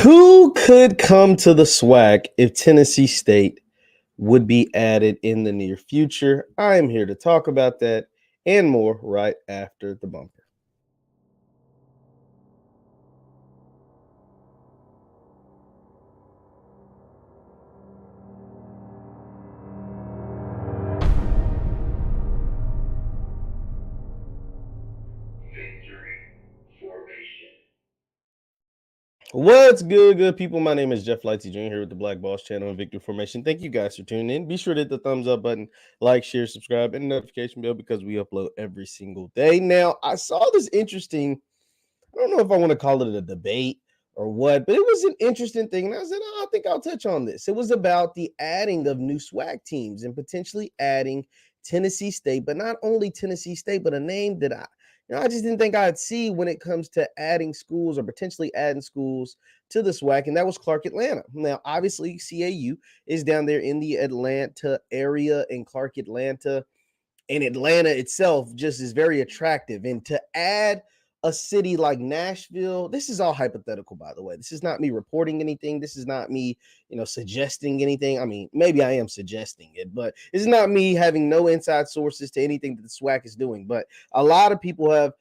Who could come to the SWAC if Tennessee State would be added in the near future? I am here to talk about that and more right after the bumper. What's good people? My name is JeffLightsYJr here with the Black Boss channel and Victory Formation. Thank you guys for tuning in. Be sure to hit the thumbs up button, like, share, subscribe, and notification bell because we upload every single day. Now, I saw this interesting, I don't know if I want to call it a debate or what, but it was an interesting thing. And I said, I think I'll touch on this. It was about the adding of new SWAC teams and potentially adding Tennessee State, but not only Tennessee State, but a name that I just didn't think I'd see when it comes to adding schools or potentially adding schools to the SWAC, and that was Clark Atlanta. Now, obviously, CAU is down there in the Atlanta area, and Clark Atlanta and Atlanta itself just is very attractive. And to add a city like Nashville, this is all hypothetical, by the way. This is not me reporting anything. This is not me, suggesting anything. I mean, maybe I am suggesting it, but it's not me having no inside sources to anything that the SWAC is doing. But a lot of people have,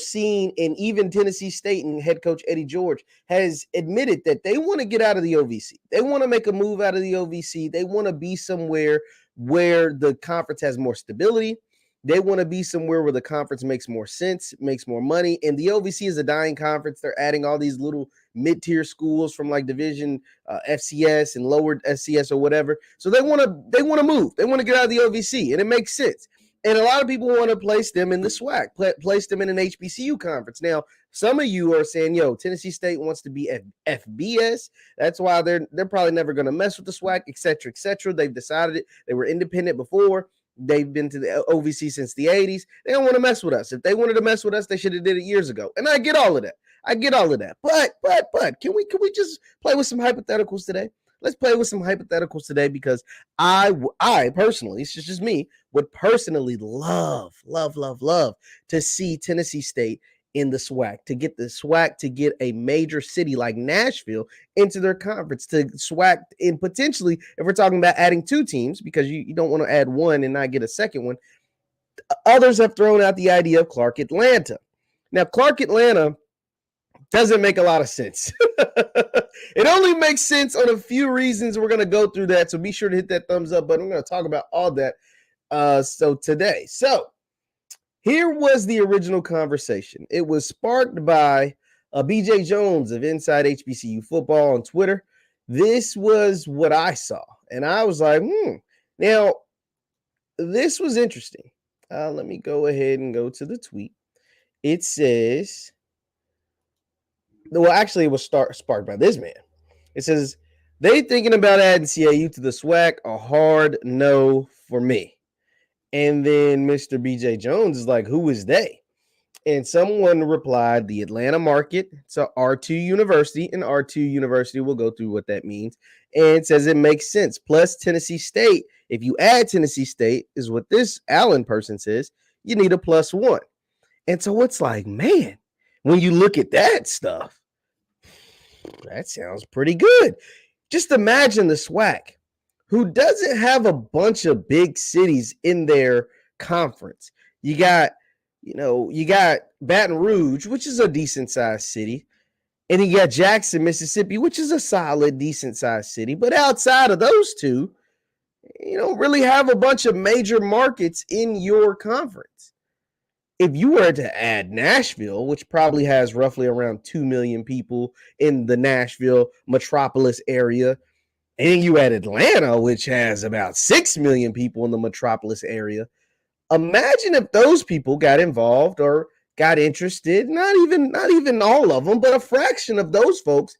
seen, and even Tennessee State and head coach Eddie George has admitted that they want to get out of the OVC. They want to make a move out of the OVC. They want to be somewhere where the conference has more stability. They want to be somewhere where the conference makes more sense, makes more money. And the OVC is a dying conference. They're adding all these little mid-tier schools from like division FCS and lower SCS or whatever. So they want to move. They want to get out of the OVC, and it makes sense. And a lot of people want to place them in the SWAC, place them in an HBCU conference. Now, some of you are saying, Tennessee State wants to be FBS. That's why they're probably never going to mess with the SWAC, et cetera, et cetera. They've decided it. They were independent before. They've been to the OVC since the 80s. They don't want to mess with us. If they wanted to mess with us, they should have did it years ago. And I get all of that. But can we just play with some hypotheticals today? Let's play with some hypotheticals today because I personally, it's just me, would personally love to see Tennessee State in the SWAC, to get the SWAC to get a major city like Nashville into their conference, to SWAC, and potentially, if we're talking about adding two teams, because you don't want to add one and not get a second one, others have thrown out the idea of Clark Atlanta. Now, Clark Atlanta doesn't make a lot of sense. It only makes sense on a few reasons. We're going to go through that, so be sure to hit that thumbs up button. I'm going to talk about all that today. So here was the original conversation. It was sparked by BJ Jones of Inside HBCU Football on Twitter. This was what I saw, and I was like, Now, this was interesting. Let me go ahead and go to the tweet. It says, well, actually, it was sparked by this man. It says, they thinking about adding CAU to the SWAC, a hard no for me. And then Mr. BJ Jones is like, who is they? And someone replied, the Atlanta market. So R2 University, and R2 University will go through what that means. And it says it makes sense. Plus Tennessee State, if you add Tennessee State, is what this Allen person says, you need a +1. And so it's like, man, when you look at that stuff, that sounds pretty good. Just imagine the SWAC, who doesn't have a bunch of big cities in their conference. You got Baton Rouge, which is a decent sized city. And you got Jackson, Mississippi, which is a solid, decent sized city. But outside of those two, you don't really have a bunch of major markets in your conference. If you were to add Nashville, which probably has roughly around 2 million people in the Nashville metropolis area, and you add Atlanta, which has about 6 million people in the metropolis area, imagine if those people got involved or got interested, not even all of them, but a fraction of those folks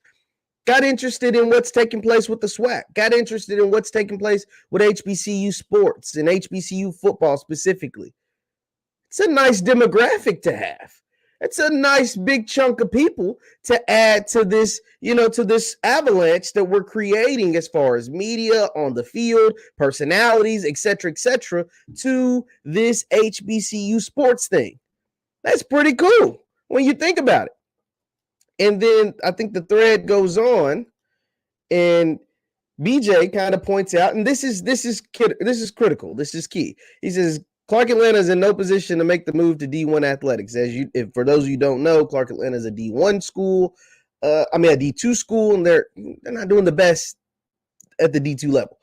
got interested in what's taking place with the SWAC, got interested in what's taking place with HBCU sports and HBCU football specifically. It's a nice demographic to have. It's a nice big chunk of people to add to this, to this avalanche that we're creating as far as media on the field, personalities, et cetera, to this HBCU sports thing. That's pretty cool when you think about it. And then I think the thread goes on, and BJ kind of points out, and this is critical. This is key. He says Clark Atlanta is in no position to make the move to D1 athletics. For those of you who don't know, Clark Atlanta is a D1 school. A D2 school, and they're not doing the best at the D2 level.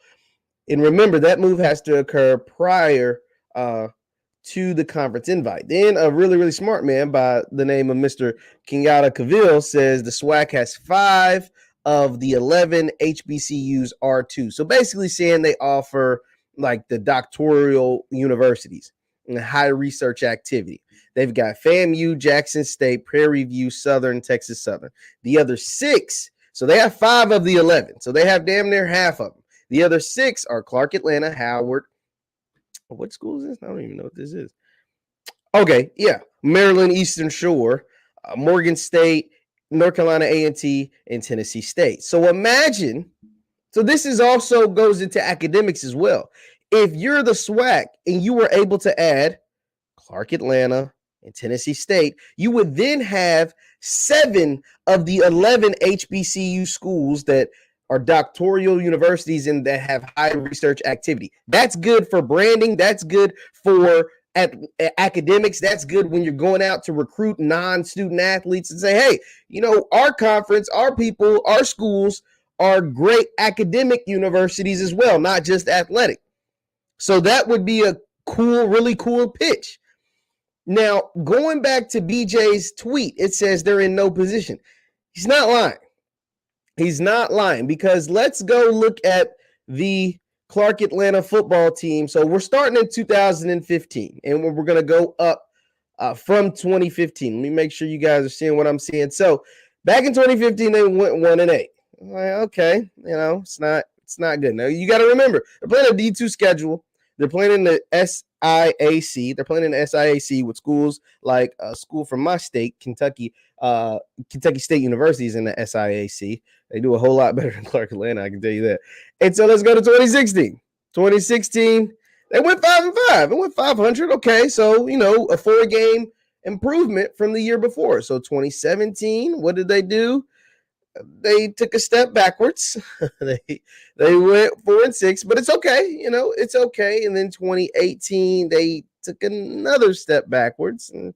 And remember, that move has to occur prior to the conference invite. Then a really, really smart man by the name of Mr. Kenyatta Cavill says the SWAC has 5 of the 11 HBCUs R2. So basically saying they offer like the doctoral universities and high research activity. They've got FAMU, Jackson State, Prairie View, Southern, Texas Southern. The other 6, so they have 5 of the 11. So they have damn near half of them. The other 6 are Clark Atlanta, Howard. What school is this? I don't even know what this is. Okay, yeah. Maryland Eastern Shore, Morgan State, North Carolina A&T, and Tennessee State. So imagine, so this is also goes into academics as well. If you're the SWAC and you were able to add Clark Atlanta and Tennessee State, you would then have 7 of the 11 HBCU schools that are doctoral universities and that have high research activity. That's good for branding. That's good for academics. That's good when you're going out to recruit non-student athletes and say, hey, our conference, our people, our schools are great academic universities as well, not just athletic. So that would be a cool, really cool pitch. Now, going back to BJ's tweet, it says they're in no position. He's not lying. He's not lying, because let's go look at the Clark Atlanta football team. So we're starting in 2015, and we're going to go up from 2015. Let me make sure you guys are seeing what I'm seeing. So back in 2015, they went 1-8. I'm like, okay, it's not good. Now you got to remember, they're playing a D2 schedule. They're playing in the SIAC. They're playing in the SIAC with schools like a school from my state, Kentucky. Kentucky State University is in the SIAC. They do a whole lot better than Clark Atlanta, I can tell you that. And so let's go to 2016. 2016, they went 5-5. It went 500. Okay, so a 4-game improvement from the year before. So 2017, what did they do? They took a step backwards. they went 4-6, but it's okay. It's okay. And then 2018, they took another step backwards, and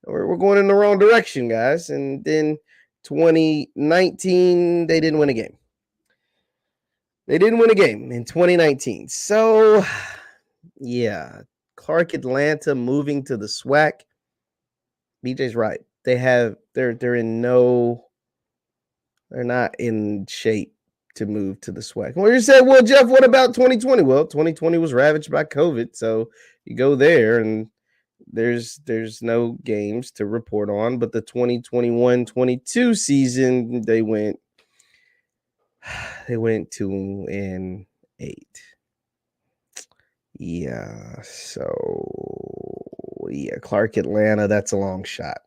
we're going in the wrong direction, guys. And then 2019, they didn't win a game. They didn't win a game in 2019. So, yeah, Clark Atlanta moving to the SWAC. BJ's right. They're not in shape to move to the SWAC. Well, you said, well, Jeff, what about 2020? Well, 2020 was ravaged by COVID. So you go there and there's no games to report on. But the 2021-22 season, they went 2-8. Yeah. So yeah, Clark Atlanta, that's a long shot.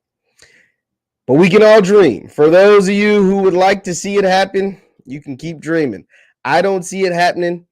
But we can all dream. For those of you who would like to see it happen, you can keep dreaming. I don't see it happening.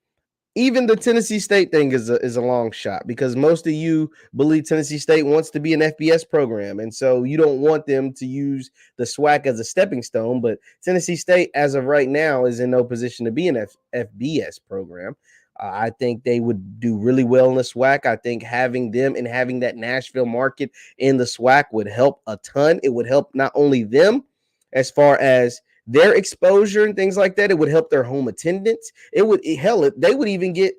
Even the Tennessee State thing is a long shot, because most of you believe Tennessee State wants to be an FBS program. And so you don't want them to use the SWAC as a stepping stone. But Tennessee State, as of right now, is in no position to be an FBS program. I think they would do really well in the SWAC. I think having them and having that Nashville market in the SWAC would help a ton. It would help not only them as far as their exposure and things like that. It would help their home attendance. They would even get,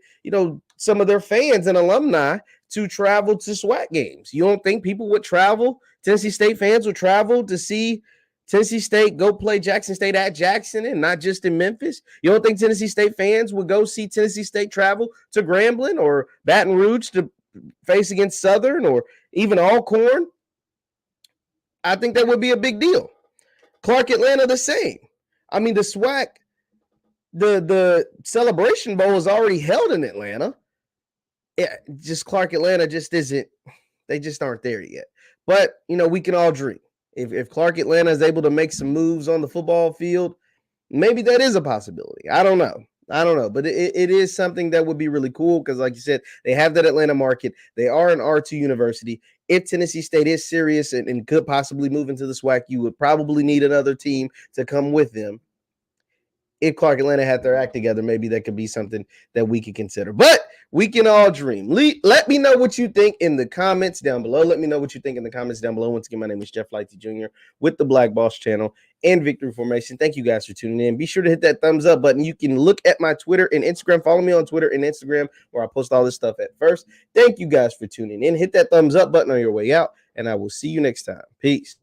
some of their fans and alumni to travel to SWAC games. You don't think people would travel? Tennessee State fans would travel to see Tennessee State go play Jackson State at Jackson and not just in Memphis? You don't think Tennessee State fans would go see Tennessee State travel to Grambling or Baton Rouge to face against Southern or even Alcorn? I think that would be a big deal. Clark Atlanta, the same. I mean, the SWAC, the Celebration Bowl is already held in Atlanta. Just Clark Atlanta just isn't, they just aren't there yet. But, we can all dream. If Clark Atlanta is able to make some moves on the football field, maybe that is a possibility. I don't know. But it is something that would be really cool because, like you said, they have that Atlanta market. They are an R2 university. if Tennessee State is serious and could possibly move into the SWAC, you would probably need another team to come with them. If Clark Atlanta had their act together, maybe that could be something that we could consider. But we can all dream. Let me know what you think in the comments down below. Let me know what you think in the comments down below. Once again, my name is JeffLightsYJr. with the Black Boss channel and Victory Formation. Thank you guys for tuning in. Be sure to hit that thumbs up button. You can look at my Twitter and Instagram. Follow me on Twitter and Instagram where I post all this stuff at first. Thank you guys for tuning in. Hit that thumbs up button on your way out, and I will see you next time. Peace.